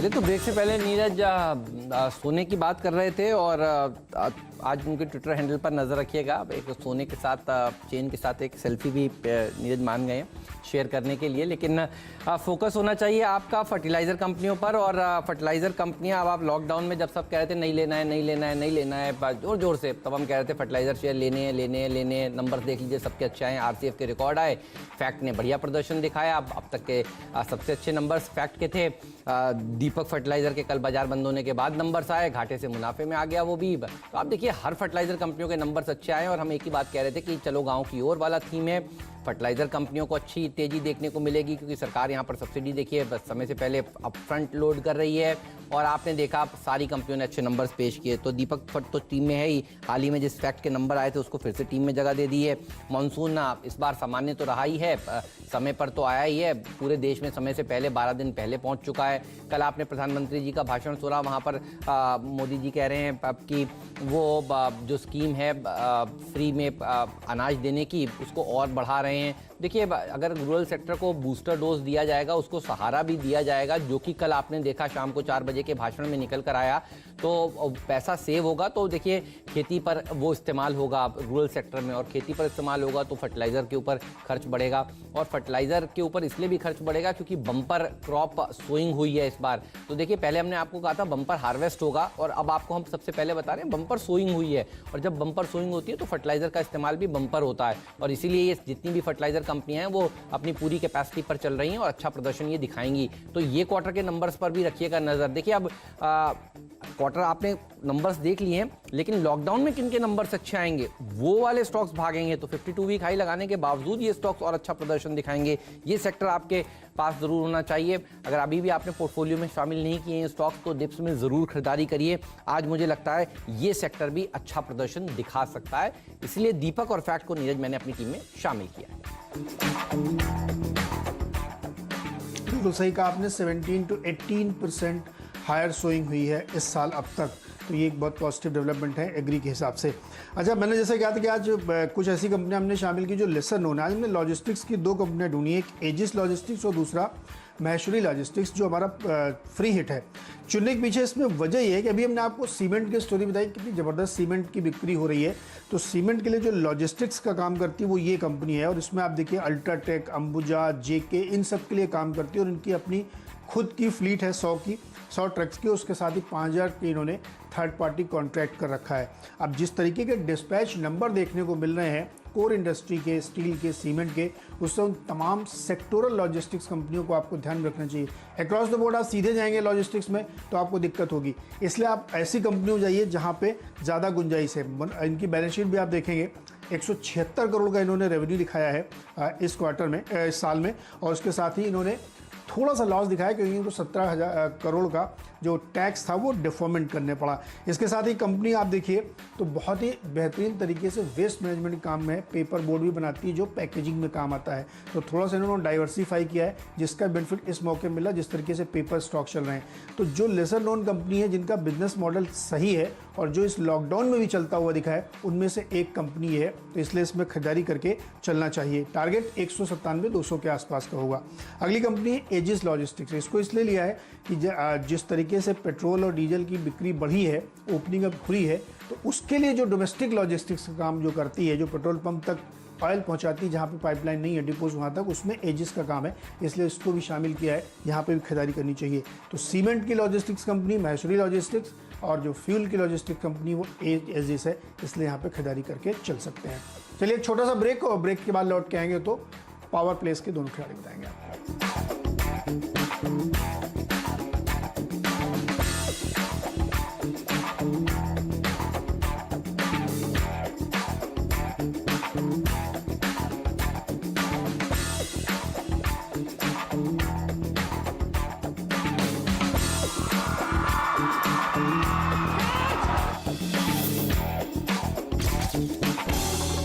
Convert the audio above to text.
चलिए, तो ब्रेक से पहले नीरज सोने की बात कर रहे थे और आज उनके ट्विटर हैंडल पर नज़र रखिएगा। एक सोने के साथ चेन के साथ एक सेल्फी भी नीरज मान गए हैं शेयर करने के लिए। लेकिन फोकस होना चाहिए आपका फर्टिलाइज़र कंपनियों पर। और फर्टिलाइज़र कंपनियां अब आप लॉकडाउन में जब सब कह रहे थे नहीं लेना है नहीं लेना है नहीं लेना है जोर जोर से, तब हम कह रहे थे फर्टिलाइज़र शेयर लेने हैं लेने हैं लेने हैं। नंबर देख लीजिए सबके अच्छे आए, आरसीएफ के रिकॉर्ड आए, फैक्ट ने बढ़िया प्रदर्शन दिखाया। अब तक के सबसे अच्छे नंबर्स फैक्ट के थे। दीपक फर्टिलाइज़र के कल बाजार बंद होने के बाद नंबर्स आए, घाटे से मुनाफे में आ गया वो भी। तो आप देखिए हर फर्टिलाइज़र कंपनियों के नंबर्स अच्छे आए और हम एक ही बात कह रहे थे कि चलो गाँव की ओर वाला थीम है। फर्टिलाइज़र कंपनियों को अच्छी तेज़ी देखने को मिलेगी क्योंकि सरकार यहाँ पर सब्सिडी देखिए बस समय से पहले अप फ्रंट लोड कर रही है। और आपने देखा सारी कंपनियों ने अच्छे नंबर्स पेश किए। तो दीपक फट तो टीम में है ही, हाल ही में जिस फैक्ट के नंबर आए थे उसको फिर से टीम में जगह दे दी है। मानसून इस बार सामान्य तो रहा ही है, समय पर तो आया ही है, पूरे देश में समय से पहले 12 दिन पहले पहुँच चुका है। कल आपने प्रधानमंत्री जी का भाषण सुना, वहाँ पर मोदी जी कह रहे हैं कि वो जो स्कीम है फ्री में अनाज देने की उसको और बढ़ा रहे हैं। देखिए अगर रूरल सेक्टर को बूस्टर डोज दिया जाएगा, उसको सहारा भी दिया जाएगा, जो कि कल आपने देखा शाम को 4 बजे के भाषण में निकल कर आया, तो पैसा सेव होगा। तो देखिए खेती पर वो इस्तेमाल होगा रूरल सेक्टर में, और खेती पर इस्तेमाल होगा तो फर्टिलाइज़र के ऊपर खर्च बढ़ेगा। और फर्टिलाइज़र के ऊपर इसलिए भी खर्च बढ़ेगा क्योंकि बम्पर क्रॉप सोइंग हुई है इस बार। तो देखिए पहले हमने आपको कहा था बम्पर हार्वेस्ट होगा, और अब आपको हम सबसे पहले बता रहे हैं बम्पर सोइंग हुई है। और जब बम्पर सोइंग होती है तो फर्टिलाइज़र का इस्तेमाल भी बम्पर होता है, और इसीलिए ये जितनी भी फर्टिलाइज़र कंपनियां हैं वो अपनी पूरी कैपेसिटी पर चल रही हैं और अच्छा प्रदर्शन ये दिखाएंगी। तो ये क्वार्टर के नंबर्स पर भी रखिएगा नज़र। देखिए अब क्वार्टर आपने नंबर्स देख लिए हैं, लेकिन लॉकडाउन में किन के नंबर्स अच्छे आएंगे, वो वाले स्टॉक्स भागेंगे। तो 52 वीक हाई लगाने के बावजूद ये स्टॉक्स और अच्छा प्रदर्शन दिखाएंगे। ये सेक्टर आपके पास ज़रूर होना चाहिए। अगर अभी भी आपने पोर्टफोलियो में शामिल नहीं किए हैं स्टॉक्स, तो डिप्स में ज़रूर खरीदारी करिए। आज मुझे लगता है ये सेक्टर भी अच्छा प्रदर्शन दिखा सकता है, इसलिए दीपक और फैक्ट को नीरज मैंने अपनी टीम में शामिल किया है। बिल्कुल सही कहा आपने, 17 to 18% हायर सोइंग हुई है इस साल अब तक। तो ये एक बहुत पॉजिटिव डेवलपमेंट है एग्री के हिसाब से। अच्छा, मैंने जैसे कहा था कि आज कुछ ऐसी कंपनियां हमने शामिल की जो लेसर नोन है। आज हमने लॉजिस्टिक्स की 2 कंपनियां ढूंढी, एक एजिस लॉजिस्टिक्स और दूसरा महेश्वरी लॉजिस्टिक्स, जो हमारा फ्री हिट है। चुनने के पीछे इसमें वजह ये है कि अभी हमने आपको सीमेंट की स्टोरी बताई, कितनी ज़बरदस्त सीमेंट की बिक्री हो रही है। तो सीमेंट के लिए जो लॉजिस्टिक्स का काम करती है वो ये कंपनी है, और इसमें आप देखिए अल्ट्राटेक, अंबुजा, जेके, इन सब के लिए काम करती है। और इनकी अपनी खुद की फ्लीट है 100 ट्रक्स की, उसके साथ ही 5000 की इन्होंने थर्ड पार्टी कॉन्ट्रैक्ट कर रखा है। अब जिस तरीके के डिस्पैच नंबर देखने को मिल रहे हैं कोर इंडस्ट्री के, स्टील के, सीमेंट के, उससे उन तमाम सेक्टोरल लॉजिस्टिक्स कंपनियों को आपको ध्यान रखना चाहिए। अक्रॉस द बोर्ड आप सीधे जाएंगे लॉजिस्टिक्स में तो आपको दिक्कत होगी, इसलिए आप ऐसी कंपनियों जाइए जहाँ पे ज़्यादा गुंजाइश है। इनकी बैलेंस शीट भी आप देखेंगे, 176 करोड़ का इन्होंने रेवेन्यू दिखाया है इस क्वार्टर में, इस साल में। और उसके साथ ही इन्होंने थोड़ा सा लॉस दिखाया क्योंकि इनको 17,000 करोड़ का जो टैक्स था वो डिफॉर्मेंट करने पड़ा। इसके साथ ही कंपनी आप देखिए तो बहुत ही बेहतरीन तरीके से वेस्ट मैनेजमेंट काम में पेपर बोर्ड भी बनाती है जो पैकेजिंग में काम आता है। तो थोड़ा सा इन्होंने डाइवर्सिफाई किया है, जिसका बेनिफिट इस मौके मिला जिस तरीके से पेपर स्टॉक चल रहे हैं। तो जो लेसर नोन कंपनी है जिनका बिजनेस मॉडल सही है और जो इस लॉकडाउन में भी चलता हुआ दिखा है, उनमें से एक कंपनी है। तो इसलिए इसमें खरीदारी करके चलना चाहिए। टारगेट 197-200 के आसपास का होगा। अगली कंपनी एजिस लॉजिस्टिक्स। इसको इसलिए लिया है कि जिस तरीके से पेट्रोल और डीजल की बिक्री बढ़ी है, ओपनिंग अप हुई है, तो उसके लिए जो डोमेस्टिक लॉजिस्टिक्स का काम जो करती है, जो पेट्रोल पंप तक ऑयल पहुंचाती है जहाँ पे पाइपलाइन नहीं है, डिपोज वहाँ तक, उसमें एजिस का काम है, इसलिए इसको भी शामिल किया है। यहाँ पे भी खरीदारी करनी चाहिए। तो सीमेंट की लॉजिस्टिक्स कंपनी महेश्वरी लॉजिस्टिक्स, और जो फ्यूल की लॉजिस्टिक्स कंपनी वो एजिस है, इसलिए यहाँ पे खरीदारी करके चल सकते हैं। चलिए एक छोटा सा ब्रेक, और ब्रेक के बाद लौट के आएंगे तो पावर प्लेस के दोनों खिलाड़ी बताएंगे आपको।